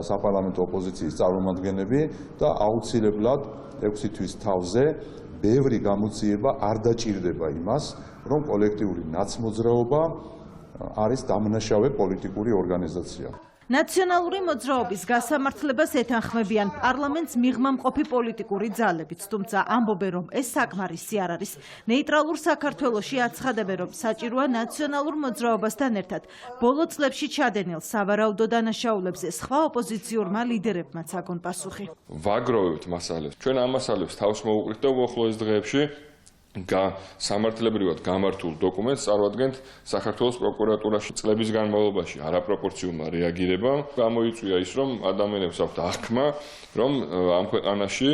საპარლამენტო ოპოზიციის წარმომადგენლები და აუცილებლად 6 თვის თავზე ბევრი გამოძიება არ დაჭირდება იმას, რომ კოლექტიური ნაცმოძრაობა არის დამნაშავე პოლიტიკური ორგანიზაცია. ნაციონალური მოძრაობის გასამართლებას ეთანხმებიან პარლამენტს მიღმამყოფი პოლიტიკური ძალებიც, თუმცა ამბობენ, რომ ეს საკმარისი არ არის. ნეიტრალურ საქართველოში აცხადებენ, რომ საჭიროა ნაციონალურ მოძრაობასთან ერთად ბოლო წლებში ჩადენილ სავარაუდო დანაშაულებზე სხვა ოპოზიციურმა ლიდერებმაც აგონ პასუხი. ვაგროვებთ მასალებს. ჩვენ ამ მასალებს თავს მოვუყრით და უახლოეს დღეებში სამართლებრივად გამართულ დოკუმენტს წარმოადგენთ საქართველოს პროკურატურაში. წლების განმავლობაში არაპროპორციულმა რეაგირებამ გამოიწვია ის, რომ ადამიანებს აქვთ აღქმა, რომ ამ ქვეყანაში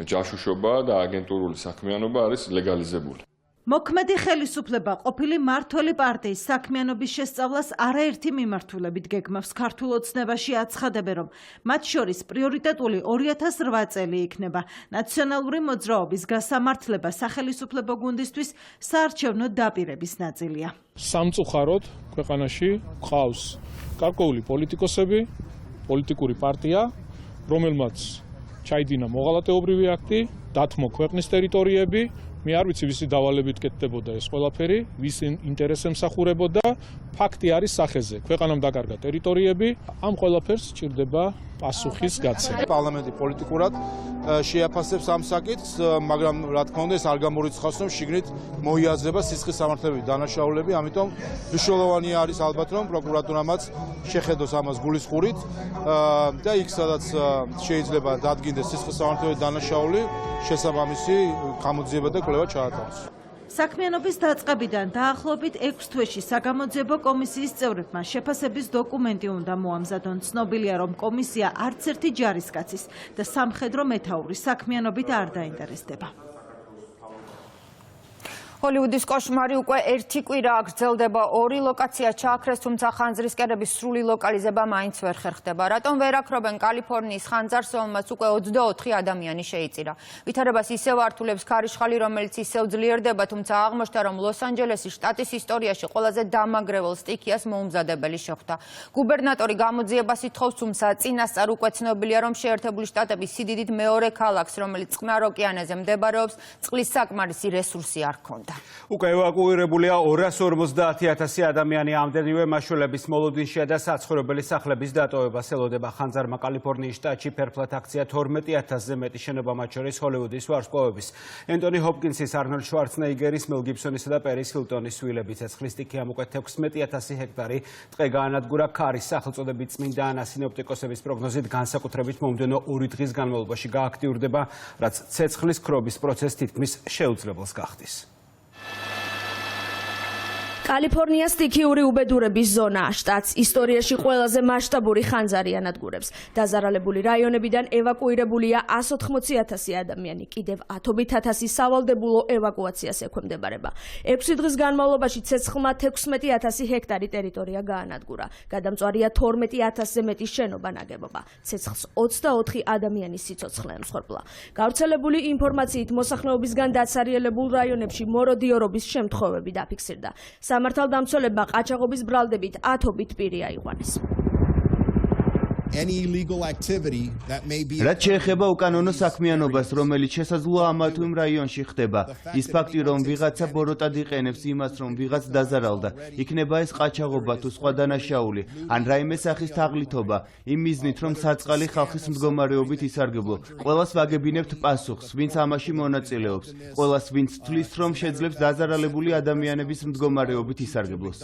ჯაშუშობა და აგენტურული საქმიანობა არის ლეგალიზებული. მოქმედი ხელისუფლება ყოფილი მმართველი პარტიის საქმიანობის შესწავლას არაერთი მიმართულებით გეგმავს. ქართულ ოცნებაში აცხადებენ, რომ მათ შორის პრიორიტეტული 2008 წელი იქნება. ნაციონალური მოძრაობის გასამართლება სახელისუფლებო გუნდისთვის საარჩევნო დაპირების ნაწილია. სამწუხაროდ ქვეყანაში ყავს გარკვეული პოლიტიკოსები, პოლიტიკური პარტია, რომელმაც ჩაიდინა მოღალატეობრივი აქტი, დათმო ქვეყნის ტერიტორიები. მე არ ვიცი ვისი დავალებით კეთდებოდა ეს ყველაფერი, ვის ინტერესს ემსახურებოდა, ფაქტი არის სახეზე. ქვეყანამ დაკარგა ტერიტორიები, ამ ყველაფერს სჭირდება პასუხის გაცემა. პარლამენტი პოლიტიკურად შეაფასებს ამ საკითხს, მაგრამ რა თქმა უნდა ეს არ გამორიცხავს, რომ შიგნით მოიაზრება სისხლის სამართლებრივი დანაშაულები, ამიტომ მნიშვნელოვანი არის ალბათ რომ პროკურატურამაც შეხედოს ამას გულისხმურით და იქ სადაც შეიძლება დადგინდეს სისხლის სამართლებრივი დანაშაული, შესაბამისი გამოძიება და კვლევა ჩაატაროს. საქმიანობის დაწყებიდან დაახლოებით 6 თვეში საგამოძიებო კომისიის წევრებმა შეფასების დოკუმენტი უნდა მოამზადონ. ცნობილია, რომ კომისია არც ერთი ჯარისკაცის და სამხედრო მეთაურის საქმიანობით არ დაინტერესდება. ჰოლივუდის კოშმარი უკვე 1 კვირა გრძელდება. 2 ლოკაცია ჩააქრეს, თუმცა ხანძრის კედების სრული ლოკალიზება მაინც ვერ ხერხდება. რატომ ვერ აქრობენ კალიფორნიის ხანძარს, რომელმაც უკვე 24 ადამიანი შეიწირა. ვითარებას ისევ ართულებს ქარიშხალი, რომელიც ისევ ძლიერდება, თუმცა აღმოჩნდა, რომ ლოს-ანჯელესის შტატის ისტორიაში ყველაზე დამაგრევალ სტიქიას მოუმზადებელი შეხვდა. გუბერნატორი გამოძიებას ითხოვს, თუმცა წინასწარ უკვე ცნობილია, რომ შეერთებული შტატების სიდიდით მეორე ქალაქს, რომელიც წყნარ ოკეანეზე მდებარეობს, წყლის საკმარისი რესურსი არ ჰქონდა. უკვე ევაკუირებულია 250,000 ადამიანი. ამდენივე მაშველების მოლოდინშია და საცხოვრებელი სახლების დატოვებას ელოდება. ხანძარმა კალიფორნიის შტატში ფერფლად აქცია 12,000-ზე მეტი შენობა, მათ შორის ჰოლივუდის ვარსკვლავების, ენტონი ჰოპკინსის, არნოლდ შვარცნეგერის, მელ გიბსონისა და პერის ჰილტონის შვილები. ცეცხლის სტიქიამ უკვე 16,000 ჰექტარი ტყე გაანადგურა. ქარის სახელწოდებით წმინდა ანა სინოპტიკოსების პროგნოზით განსაკუთრებით მომდევნო 2 დღის განმავლობაში გააქტიურდება, რაც ცეცხლის ქრობის პროცესს თითქმის შეუძლებელს გახდის. კალიფორნია სტიქიური უბედურების ზონაა. შტატს ისტორიაში ყველაზე მასშტაბური ხანძარი ანადგურებს. დაზარალებული რაიონებიდან ევაკუირებულია 180,000 ადამიანი. კიდევ 10,000 სავალდებულო ევაკუაციას ექვემდებარება. 6 დღის განმავლობაში ცეცხლმა 16,000 ჰექტარი ტერიტორია გაანადგურა. გადამწვარია 12,000-ზე მეტი შენობა ნაგებობა. ცეცხლს 24 ადამიანის სიცოცხლე ემსხვერპლა. გავრცელებული ინფორმაციით მოსახლეობისგან დაცარიელებულ რაიონებში მოროდიორობის შემთხვევები დაფიქსირდა. სამართალდამცველებმა ყაჩაღობის ბრალდებით 10 პირი აიყვანეს. რაც შეეხება უკანონო საქმიანობას, რომელიც შესაძლოა ამა თუ იმ რაიონში ხდება, ის ფაქტი, რომ ვიღაცა ბოროტად იყენებს იმას, რომ ვიღაც დაზარალდა, იქნება ეს ყაჩაღობა თუ სხვა დანაშაული, ან რაიმე სახის თაღლითობა, იმ მიზნით, რომ საწყალი ხალხის მდგომარეობით ისარგებლო. ყველას ვაგებინებთ პასუხს, ვინც ამაში მონაწილეობს, ყველას, ვინც თვლის, რომ შეძლებს დაზარალებული ადამიანების მდგომარეობით ისარგებლოს.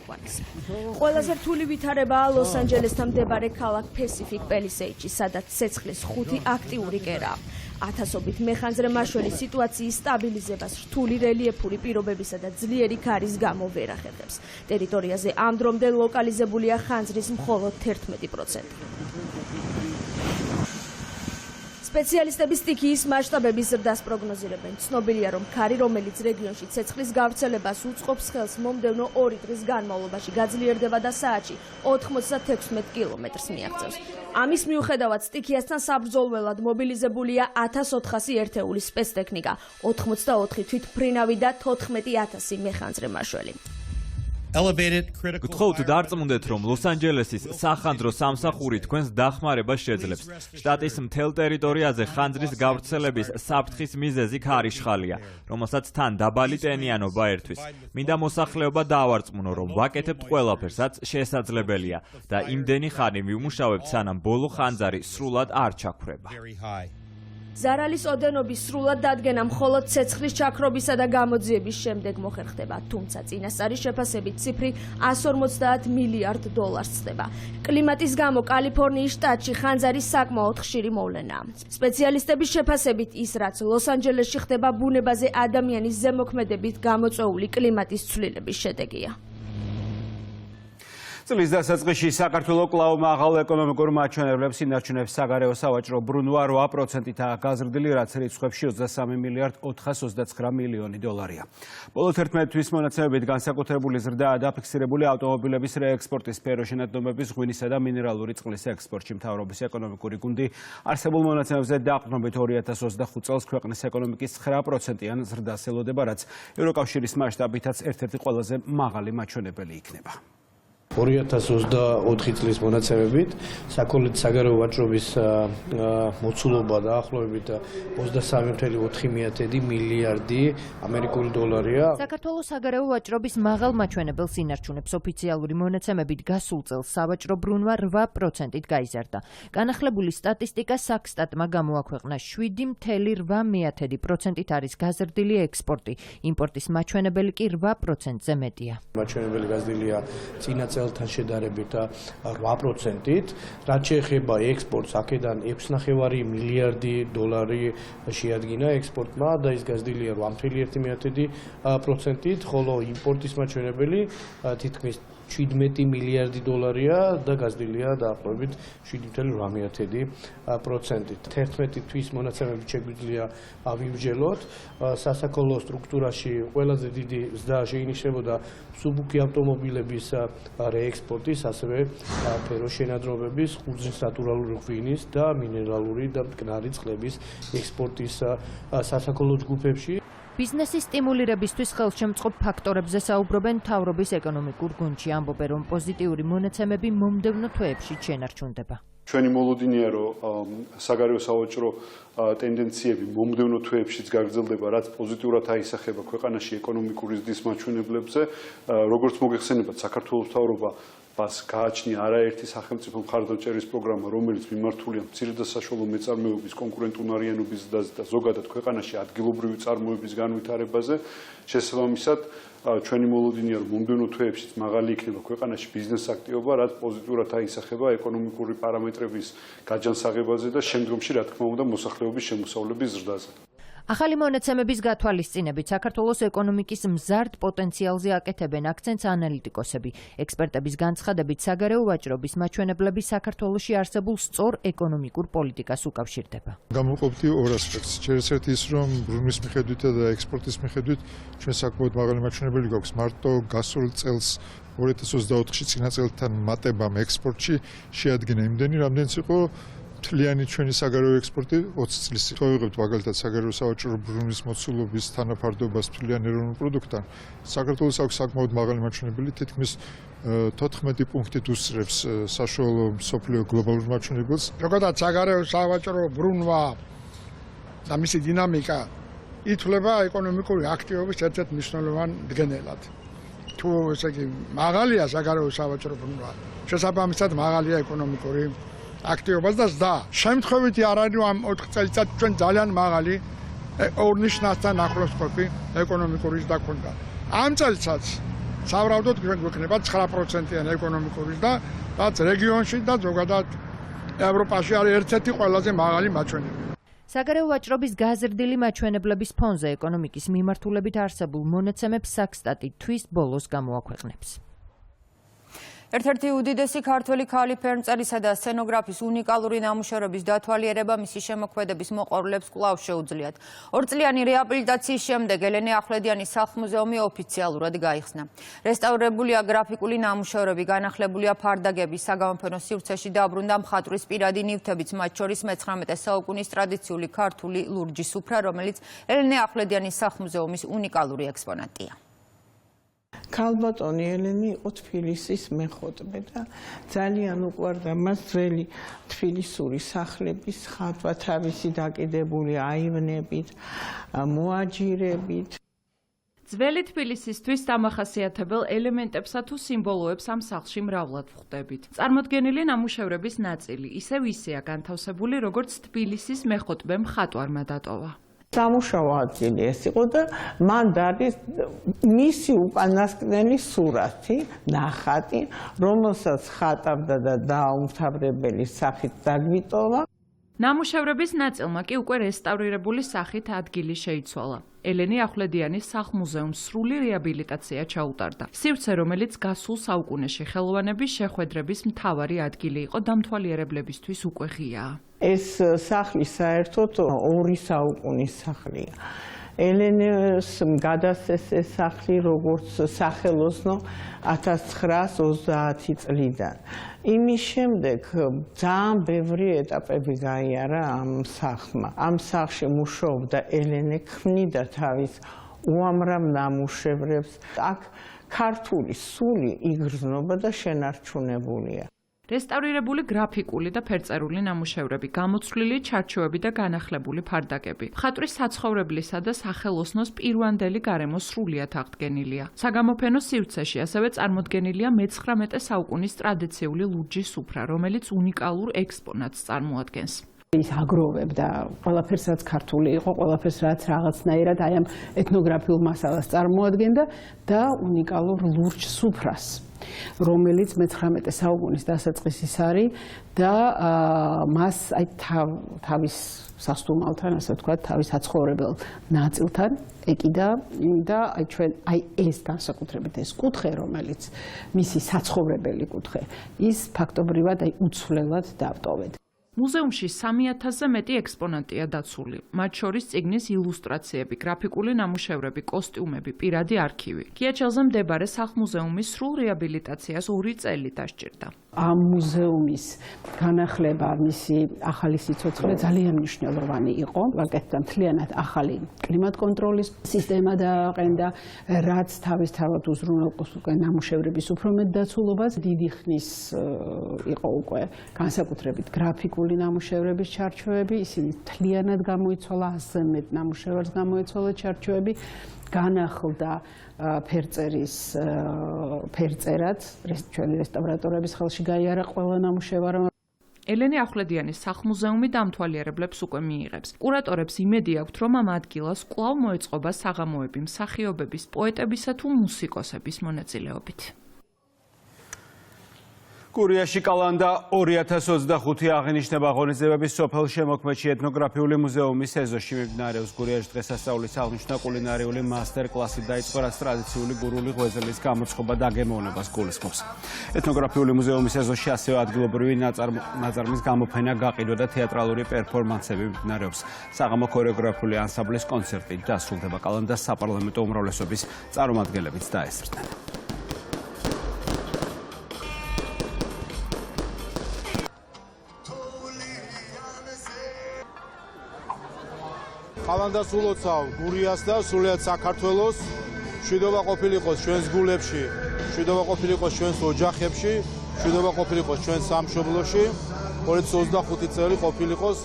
ყველაზე რთული ვითარებაა ლოს-ანჯელესთან მდებარე ქალაქ პასიფიკ პელისეიდში, სადაც ცეცხლის 5 აქტიური კერაა. ათასობით მეხანძრე მაშველი სიტუაციის სტაბილიზებას რთული რელიეფური პირობებისა და ძლიერი ქარის გამო ვერ ახერხებს. ტერიტორიაზე ამ დრომდე ლოკალიზებულია ხანძრის მხოლოდ 11%. სპეციალისტები სტიქიის მასშტაბების ზრდას პროგნოზირებენ. ცნობილია, რომ ქარი, რომელიც რეგიონში ცეცხლის გავრცელებას უწყობს ხელს, მომდევნო 2 დღის განმავლობაში გაძლიერდება და საათში 96 კილომეტრს მიაღწევს. ამის მიუხედავად, სტიქიასთან საბრძოლველად მობილიზებულია 1400 ერთეულის სპეცტექნიკა, 84 თვითმფრინავი და 14,000 მეხანძრე მაშველი. გთხოვთ დარწმუნდეთ, რომ ლოს-ანჯელესის სახანძრო სამსახური თქვენს დახმარებას შეძლებს. შტატის მთელ ტერიტორიაზე ხანძრის გავრცელების საფრთხის მიზეზი ქარიშხალია, რომელსაც თან დაბალი ტენიანობა ერთვის. მინდა მოსახლეობა დაავარწმუნო, რომ ვაკეთებთ ყველაფერსაც შესაძლებელია და იმდენი ხანი ვიმუშავებთ, სანამ ბოლო ხანძარი სრულად არ ჩაქვრება. ზარალის ოდენობის სრულად დადგენა მხოლოდ ცეცხლის ჩაქრობისა და გამოძიების შემდეგ მოხერხდება, თუმცა წინასწარი შეფასებით ციფრი 150 მილიარდ დოლარს ხდება. კლიმატის გამო კალიფორნიის შტატში ხანძარი საკმაოდ ხშირი მოვლენაა. სპეციალისტების შეფასებით ის, რაც ლოს-ანჯელესში ხდება, ბუნებაზე ადამიანის ზემოქმედებით გამოწვეული კლიმატის ცვლილების შედეგია. წლის დასაწყისში საქართველოს კვლავ მაღალ ეკონომიკურ მაჩვენებლებს ინარჩუნებს საგარეო სავაჭრო ბრუნვა 8%-ით გაზრდილი, რაც რიცხვებში 23 მილიარდ 429 მილიონი დოლარია. ბოლო 11 თვის მონაცემებით განსაკუთრებული ზრდაა დაფიქსირებული ავტომობილების რეექსპორტის სფეროშენადნობების, ღვინისა და მინერალური წყლის ექსპორტში. მთავრობის ეკონომიკური გუნდი არსებულ მონაცემებზე დაყრდნობით 2025 წელს ქვეყნის ეკონომიკის 9%-იან ზრდას ელოდება, რაც ევროკავშირის მასშტაბითაც ერთ-ერთი ყველაზე მაღალი მაჩვენებელი იქნება. 2024 წლის მონაცემებით საქონლის საგარეო ვაჭრობის მოცულობა დაახლოებით 23.4 მილიარდი ამერიკული დოლარია. საქართველოს საგარეო ვაჭრობის მაღალ მაჩვენებელს ინარჩუნებს ოფიციალური მონაცემებით გასულ წელს სავაჭრო ბრუნვა 8%-ით გაიზარდა. განახლებული სტატისტიკა საქსტატმა გამოაქვეყნა 7.8%-ით არის გაზრდილი ექსპორტი. იმპორტის მაჩვენებელი კი 8%-ზე მეტია. მაჩვენებელი გაზრდილია წინა წელთან შედარებით 8%-ით, რაც შეეხება ექსპორტს, აქედან 6.5 მილიარდი დოლარი შეადგინა ექსპორტმა და ის გაზრდილია 8.1%-ით, ხოლო იმპორტის მაჩვენებელი თითქმის 17 მილიარდი დოლარია და გაზრდილია დაახლოებით 7.8%-ით. 11 თვის მონაცემებით შეგვიძლია ავიმსჯელოთ, სასაქონლო სტრუქტურაში ყველაზე დიდი ზრდა შეინიშნებოდა მსუბუქი ავტომობილების რეექსპორტის, ასევე ფეროშენადნობების, ხურძნის ნატურალური ღვინის და მინერალური და მტკნარი წყლების ექსპორტის სასაქონლო ჯგუფებში. ბიზნესის სტიმულირებისთვის ხელშემწყობ ფაქტორებზე საუბრობენ მთავრობის ეკონომიკურ გუნდში, ამბობენ, რომ პოზიტიური მონაცემები მომდევნო თვეებში შენარჩუნდება. ჩვენი მოლოდინია, რომ საგარეო სავაჭრო ტენდენციები მომდევნო თვეებშიც გაგრძელდება, რაც პოზიტიურად აისახება ქვეყანაში ეკონომიკური ზრდის მაჩვენებლებზე. როგორც მოგეხსენებათ, საქართველოს მთავრობა გააჩნია არაერთი სახელმწიფო მხარდამჭერის პროგრამა, რომელიც მიმართულია მცირე და საშუალო მეწარმეობის კონკურენტუნარიანობის ზრდაზე და ზოგადად ქვეყანაში ადგილობრივი წარმოების განვითარებაზე. შესაბამისად, ჩვენი მოლოდინია, რომ მომდევნო თვეებშიც მაღალი იქნება ქვეყანაში ბიზნეს აქტივობა, რაც პოზიტიურად აისახება ეკონომიკური პარამეტრების გაჯანსაღებაზე და შემდგომში, რა თქმა უნდა, მოსახლეობის შემოსავლების ზრდაზე. ახალი მონაცემების გათვალისწინებით საქართველოს ეკონომიკის მზარდ პოტენციალზე აკეთებენ აქცენტს ანალიტიკოსები. ექსპერტების განცხადებით, საგარეო ვაჭრობის მაჩვენებლები საქართველოში არსებულ სწორ ეკონომიკურ პოლიტიკას უკავშირდება. გამოვყოფდი ორ ასპექტს. ერთ-ერთი ის, რომ ბრუნვის მიხედვით და ექსპორტის მიხედვით ჩვენ საკმაოდ მაღალი მაჩვენებელი გვაქვს. მარტო გასულ წელს 2024-ში წინა წელთან მატებამ ექსპორტში შეადგინა იმდენი, რამდენიც იყო მთლიანი ჩვენი საგარეო ექსპორტი 20 წლის. ვიღებთ მაგალითად საგარეო სავაჭრო ბრუნვის მოცულობის თანაფარდობას მთლიან ეროვნულ პროდუქტთან. საქართველოს აქვს საკმაოდ მაღალი მაჩვენებელი, თითქმის 14 პუნქტით უსწრებს საშუალო მსოფლიო გლობალურ მაჩვენებელს. ზოგადად საგარეო სავაჭრო ბრუნვა და მისი დინამიკა ითვლება ეკონომიკური აქტივობის ერთ-ერთ მნიშვნელოვან მდგენელად. თუ ესე იგი მაღალია საგარეო სავაჭრო ბრუნვა, შესაბამისად მაღალია ეკონომიკური აქტივობას და ზრდა. შემთხვევითი არ არის ამ 4 წელიწად ჩვენ ძალიან მაღალი ორნიშნასთან ახლოს ყოფი ეკონომიკური ზრდა ქონდა. ამ წელიწადს სავარაუდოდ გვექნება 9%-იანი ეკონომიკური ზრდა, რაც რეგიონში და ზოგადად ევროპაში არის ერთ-ერთი ყველაზე მაღალი მაჩვენებელი. საგარეო ვაჭრობის გაზრდილი მაჩვენებლების ფონზე ეკონომიკის მიმართულებით არსებულ მონაცემებს საქსტატი თვის ბოლოს გამოაქვეყნებს. ერთ-ერთი უდიდესი ქართველი ქალი ფერმწერისა და სცენოგრაფის უნიკალური ნამუშევრების დათვალიერება მისი შემოქმედების მოყვარულებს კვლავ შეუძლიათ. 2 წლიანი რეაბილიტაციის შემდეგ ელენე ახვლედიანის სახლ-მუზეუმი ოფიციალურად გაიხსნა. რესტავრებულია გრაფიკული ნამუშევრები, განახლებულია ფარდაგები, საგამოფენო სივრცეში დაბრუნდა მხატვრის პირადი ნივთებიც, მათ შორის 19 საუკუნის ტრადიციული ქართული ლურჯი სუფრა, რომელიც ელენე ახვლედიანის სახლ-მუზეუმის უნიკალური ექსპონატია. ქალბატონი ელენე იყო თბილისის მეხოტბე და ძალიან უყვარდა მას ძველი თბილისური სახლების ხატვა, თავისი დაკიდებული აივნებით, მოაჯირებით. ძველი თბილისისთვის დამახასიათებელ ელემენტებსა თუ სიმბოლოებს ამ სახლში მრავლად ვხვდებით. წარმოდგენილი ნამუშევრების ნაწილი ისევ ისეა განთავსებული, როგორც თბილისის მეხოტბე მხატვარმა დატოვა. სამუშაო ადგილი ეს იყო და მან დადის მისი უკანასკნელი სურათი, ნახატი, რომელსაც ხატავდა და დაუმთავრებელი სახით დაგვიტოვა. ნამუშევრების ნაწილმა კი უკვე რესტავრირებული სახით ადგილი შეიცვალა. ელენე ახვლედიანის სახლ-მუზეუმს სრული რეაბილიტაცია ჩაუტარდა. სივრცე, რომელიც გასულ საუკუნეში ხელოვანების შეხვედრების მთავარი ადგილი იყო, დამთვალიერებლებისთვის უკვე ღიაა. ეს სახლი საერთოდ 2 საუკუნის სახლია. ელენეს გადასცეს ეს სახლი როგორც სახელოსნო 1930 წლიდან. იმის შემდეგ ძალიან ბევრი ეტაპები გაიარა ამ სახლმა. ამ სახლში მუშაობდა ელენე, ქმნიდა თავის უამრავ ნამუშევრებს. აქ ქართული სული იგრძნობა და შენარჩუნებულია. რესტავრირებული გრაფიკული და ფერწერული ნამუშევრები, გამოცვლილი ჩარჩოები და განახლებული ფარდაკები. მხატვრის საცხოვრებლისა და სახელოსნოს პირვანდელი გარემო სრულიად აღდგენილია. საგამოფენო სივრცეში ასევე წარმოდგენილია მე-19 საუკუნის ტრადიციული ლურჯი სუფრა, რომელიც უნიკალურ ექსპონატს წარმოადგენს. ის აგროვებდა ყველაფერს, რაც ქართული იყო, ყველაფერს, რაც რაღაცნაირად აი ამ ეთნოგრაფიულ მასალას წარმოადგენდა და უნიკალურ ლურჯ სუფრას, რომელიც მე-19 საუკუნის დასაწყისის არის და მას აი თავის სასტუმალთან, ასე ვთქვათ, თავის საცხოვრებელ ნაწილთან ეკიდა და აი ჩვენ აი ეს განსაკუთრებით ეს კუთხე, რომელიც მისი საცხოვრებელი კუთხე, ის ფაქტობრივად აი უცვლელად დავტოვეთ. მუზეუმში 3000-ზე მეტი ექსპონატია დაცული. მათ შორის წიგნის ილუსტრაციები, გრაფიკული ნამუშევრები, კოსტიუმები, პირადი არქივი. გიაჩელზე მდებარე სახლ-მუზეუმის სრულ რეაბილიტაციას 2 წელი დასჭირდა. ამ მუზეუმის განახლება, მისი ახალი სიცოცხლე ძალიან მნიშვნელოვანი იყო. ვაკეთდა მთლიანად ახალი კლიმატ-კონტროლის სისტემა დააყენდა, რაც თავისთავად უზრუნველყოფს უკვე ნამუშევრების უფრო მეტ დაცულობას. დიდი ხნის იყო უკვე განსაკუთრებით გრაფიკული ნამუშევრების ჩარჩოები, ისინი მთლიანად გამოიცვალა, 100-ზე მეტ ნამუშევარს გამოიცვალა ჩარჩოები, განახლდა ფერწერის ფერწერად, ჩვენი რესტავრატორების ხელში გაიარა ყველა ნამუშევარი. ელენე ახვლედიანის სახლ-მუზეუმი დამთვალიერებლებს უკვე მიიღებს. კურატორებს იმედი აქვთ, რომ ამ ადგილას კვლავ მოეწყობა საღამოები მსახიობების, პოეტებისა თუ მუსიკოსების მონაწილეობით. გურიაში კალანდა 2025 აღინიშნება ღონისძიებების სოფელ შემოქმედში ეთნოგრაფიული მუზეუმის ეზოში მიმდინარეობს. გურიაში დღესასწაულის აღნიშვნა კულინარიული მასტერ-კლასით დაიწყო, რაც ტრადიციული გურული ღვიძლის გამოწყობა და გემოვნებას გულისხმობს. ეთნოგრაფიული მუზეუმის ეზოში ასევე ადგილობრივი ნაწარმის გამოფენა, გაყიდვა და თეატრალური პერფორმანსები მიმდინარეობს. საღამო ქორეოგრაფიული ანსამბლის კონცერტი დასრულდება. კალანდას საპარლამენტო უმრავლესობის წარმომადგენლებიც დაესწრნენ. კალანდას ულოცავ გურიას და სრულიად საქართველოს. მშვიდობა ყოფილიყოს ჩვენს გულებში, მშვიდობა ყოფილიყოს ჩვენს ოჯახებში, მშვიდობა ყოფილიყოს ჩვენს სამშობლოში. 2025 წელი ყოფილიყოს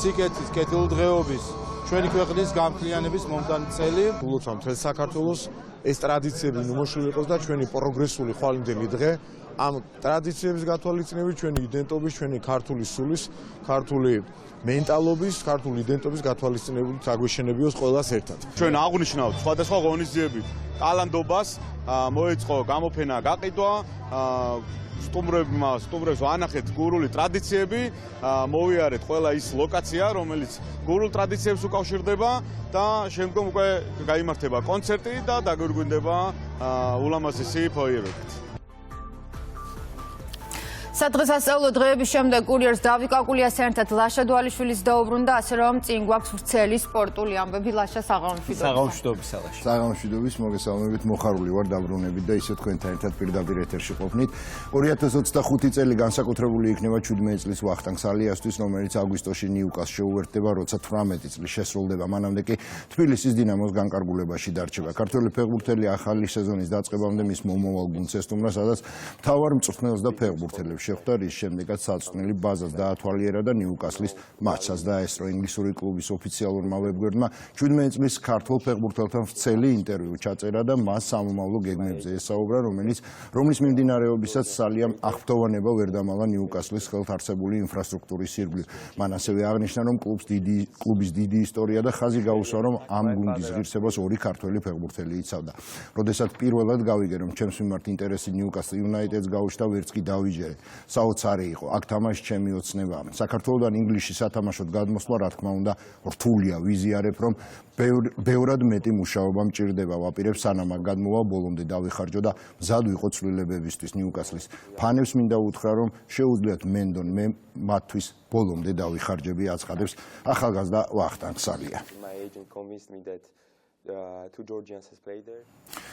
სიკეთის, კეთილდღეობის, ჩვენი ქვეყნის გამხლიანების მომდანი წელი. ულოცავ მთელს საქართველოს ეს ტრადიციები ნუმოშული იყოს და ჩვენი პროგრესული ხვალინდელი დღე ამ ტრადიციების გათვალისწინებით, ჩვენი იდენტობის, ჩვენი ქართული სულის, ქართული მენტალობის, ქართული იდენტობის გათვალისწინებით აგვეშენებიოს ყველას ერთად. ჩვენ აღვნიშნავთ სხვადასხვა ღონისძიებით კალანდობას, მოეწყო გამოფენა, გაყიდვა, სტუმრებს ვანახეთ გურული ტრადიციები, მოვიარეთ ყველა ის ლოკაცია, რომელიც გურულ ტრადიციებს უკავშირდება და შემდგომ უკვე გაიმართება კონცერტი და დაგვირგვინდება ულამაზესი ფოიერებით. სადღესასწაულო დღეების შემდეგ კურიერს დავით კაკულიასთან ერთად ლაშა დვალიშვილის დაუბრუნდა, ასე რომ წინ გვაქვს ვრცელი სპორტული ამბები. ლაშა, საღამომშვიდობის. საღამომშვიდობის, ლაშა. საღამომშვიდობის, მოგესალმებით, მოხარული ვარ დაბრუნებით და ისე თქვენთან ერთად პირდაპირ ეთერში ყოფნით. 2025 წელი განსაკუთრებული იქნება 17 წლის ვახტანგ სალიასთვის, რომელიც აგვისტოში ნიუკას შეუერთდება, როცა 18 წლის შესრულდება. მანამდე კი თბილისის დინამოს განკარგულებაში დარჩება. ქართველი ფეხბურთელი ახალი სეზონის დაწყებამდე მის მომავალ გუნდს ესტუმრა, სადაც მთავარ მწვრთნელს და ფეხბურთელებს შეხვდა, რის შემდეგაც საწვრთნელი ბაზას დაათვალიერა და ნიუკასლის მატჩსაც დაესწრო. ინგლისური კლუბის ოფიციალურმა ვებგვერდმა 17 წლის ქართველ ფეხბურთელთან ვრცელი ინტერვიუ ჩაწერა და მას სამომავლო გეგმებზე ესაუბრა, რომლის მიმდინარეობისას სალიამ აღფრთოვანება ვერ დამალა ნიუკასლის ხელთ არსებული ინფრასტრუქტურის ირგვლივ. მან ასევე აღნიშნა, რომ კლუბის დიდი ისტორია და ხაზი გაუსვა, რომ ამ გუნდის ღირსებას 2 ქართველი ფეხბურთელი იცავდა. როდესაც პირველად გავიგე, რომ ჩემს მიმართ ინტერესი ნიუკასლ იუნაიტედს გაუჩნდა, ვერც კი დავიჯერე. საოცარი იყო. აქ თამაში ჩემი ოცნება. საქართველოსთან ინგლისში სათამაშოდ გადმოსვლა, რა თქმა უნდა, რთულია. ვიზიარებ, რომ ბევრად მეტი მუშაობა მჭირდება. ვაპირებ სანამ აქ გადმოვა, ბოლომდე დავიხარჯო და მზად ვიყო ცვლილებებისთვის ნიუკასლის ფანებს მინდა უთხრა, რომ შეუძლიათ მენდონ მე მათთვის ბოლომდე დავიხარჯები, აცხადებს ახალგაზრდა ვახტანგ სალია.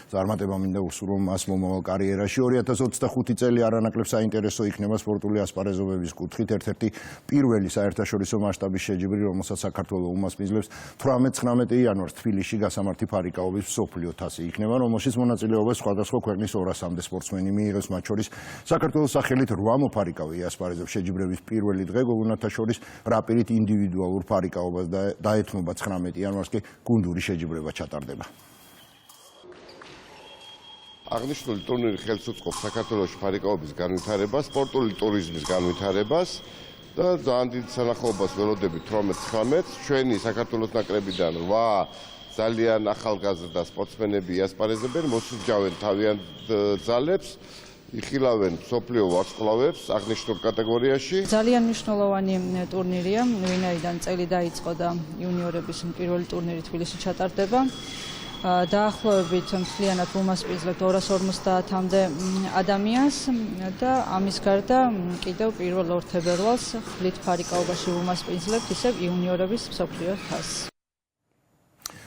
ზარმატება მინდა უსურვო მას მომავალ კარიერაში. 2025 წელი არანაკლებ საინტერესო იქნება სპორტული ასპარეზობების კუთხით. ერთ-ერთი პირველი საერთაშორისო მასშტაბის შეჯიბრი, რომელსაც საქართველოს უმასპინძლებს 18-19 იანვარს თბილისში გასამართი ფარიკაობის მსოფლიო თასი იქნება, რომელშიც მონაწილეობას სხვადასხვა ქვეყნის 200-მდე სპორტსმენი მიიღებს, მათ შორის საქართველოს სახელით 8 მოფარიკავე ასპარეზობს. შეჯიბრების პირველი დღე გოგონათა შორის რაპირით ინდივიდუალურ ფარიკაობას დაეთმობა 19 იანვარს კი გუნდური შეჯიბრება ჩატარდება. აღნიშნული ტურნირი ხელს უწყობს საქართველოში ფარიკაობის განვითარებას, სპორტული ტურიზმის განვითარებას და ძალიან დიდ სანახაობას ველოდებით 18-19. ჩვენი საქართველოს ნაკრებიდან 8 ძალიან ახალგაზრდა სპორტსმენები იასპარეზებენ, მოსუჯავენ თავიანთ ძალებს, იხილავენ მსოფლიო ვარსკვლავებს აღნიშნულ კატეგორიაში. ძალიან მნიშვნელოვანი ტურნირია, ვინაიდან წელი დაიწყო და იუნიორების პირველი ტურნირი თბილისში ჩატარდება. დაახლოებით მთლიანად უმასპინძლებთ 250-მდე ადამიანს და ამის გარდა კიდევ 1 თებერვალს ხლით ფარიკაობაში უმასპინძლებთ ისევ იუნიორების მსოფლიო თასს.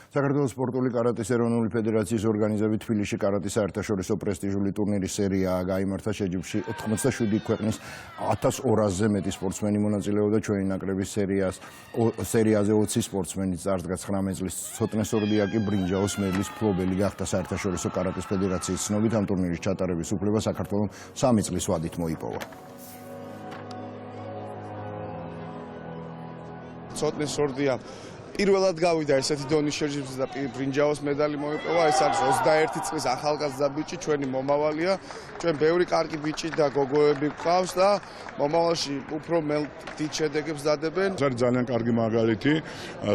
საქართველოს სპორტული კარატის ეროვნული ფედერაციის ორგანიზებით თბილისში კარატის საერთაშორისო პრესტიჟული ტურნირის სერიაა გაიმართა. შეჯიბრში 87 ქვეყნის 1200-ზე მეტი სპორტსმენი მონაწილეობდა. ჩვენი ნაკრების სერიაზე 20 სპორტსმენი წარსდგა 19 წლის ცოტნეს ორდიაკი ბრინჯაოს მედლის მფლობელი გახდა. საერთაშორისო კარატის ფედერაციის ცნობით ამ ტურნირის ჩატარების უფლება საქართველოს 3 წლის ვადით მოიპოვა. ცოტნეს ორდია პირველად გავიდა ესეთი დონის შეჯიბრზე და ბრინჯაოს медаლი მოიპოვა. ეს არის 21 წლის ახალგაზრდა ბიჭი, ჩვენი მომავალია. ჩვენ ბევრი კარგი ბიჭი და გოგოები გვყავს და მომავალში უფრო დიდ შედეგებს დადებენ. ეს არის ძალიან კარგი მაგალითი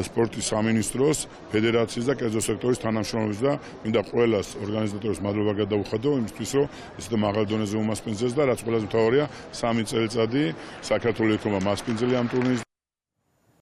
სპორტის სამინისტროს, ფედერაციის და კერძო სექტორის თანამშრომლობის და მინდა ყველას ორგანიზატორებს მადლობა გადაუხადო იმისთვის, რომ ესეთი მაღალ დონეზე უმასპინძლეს და რაც ყველაზე მთავარია 3 წელიწადი საქართველოს იქნება მასპინძელი ამ ტურნირის